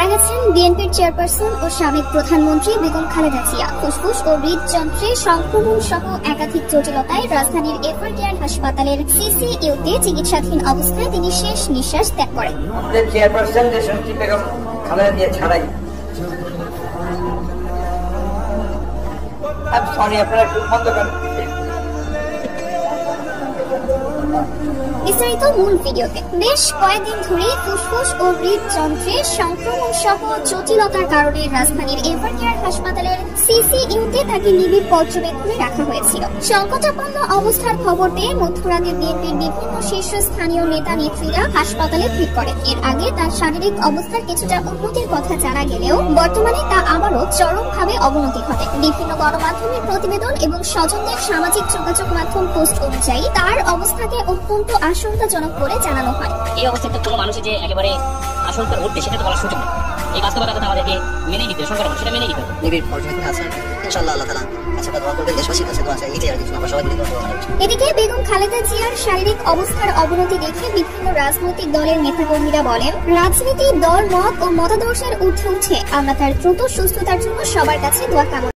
মারা গেছেন বিএনপির চেয়ারপারসন ও সাবেক প্রধানমন্ত্রী বেগম খালেদা জিয়া। ফুসফুস ও হৃদযন্ত্রে সংক্রমণ সহ একাধিক জটিলতায় রাজধানীর এভারকেয়ার হাসপাতালের সিসিইউতে চিকিৎসাধীন অবস্থায় তিনি শেষ নিঃশ্বাস ত্যাগ করেন। চেয়ারপারসন দেশনেত্রী বেগম খালেদা জিয়া ছাড়াই বিস্তারিত মূল ভিডিওতে। বেশ কয়েকদিন ধরে ফুসফুস ও হৃদযন্ত্রে সংক্রমণ সহ জটিলতার কারণে রাজধানীর এভারকেয়ার হাসপাতালের সিসিইউতে তাকে নিবিড় পর্যবেক্ষণে রাখা হয়েছিল। সংকটাপন্ন অবস্থার খবর পেয়ে মধ্যরাতে বিএনপির বিভিন্ন শীর্ষস্থানীয় নেতা নেত্রীরা হাসপাতালে ভিড় করেন। এর আগে তার শারীরিক অবস্থার কিছুটা উন্নতির কথা জানা গেলেও বর্তমানে তা আবারও চরমভাবে অবনতি ঘটে। বিভিন্ন গণমাধ্যমের প্রতিবেদন এবং স্বজনদের সামাজিক যোগাযোগ মাধ্যম পোস্ট অনুযায়ী তার অবস্থাকে অত্যন্ত আশঙ্কাজনক বলে জানানো হয়। এই অবস্থাতে কোনো মানুষের যে একেবারে আশঙ্কার উঠবে সেটা তো বলার সুযোগ নেই। এই বাস্তবতা আমাদেরকে মেনে নিতে সরকার সেটা মেনে নিতে হবে। নিবিড় পর্যবেক্ষণে আছেন ইনশাআল্লাহ, আল্লাহ তাআলা আচ্ছা দোয়া করবেন, দেশবাসীর কাছে দোয়া চাই, এটাই আর কিছু আমরা সবাই মিলে দোয়া করব। এদিকে বেগম খালেদা জিয়ার শারীরিক অবস্থার অবনতি দেখে বিভিন্ন রাজনৈতিক দলের নেতাকর্মীরা বলেন, রাজনীতি দল মত ও মতাদর্শের ঊর্ধ্বে উঠে আমরা তার দ্রুত সুস্থতার জন্য সবার কাছে দোয়া কামনা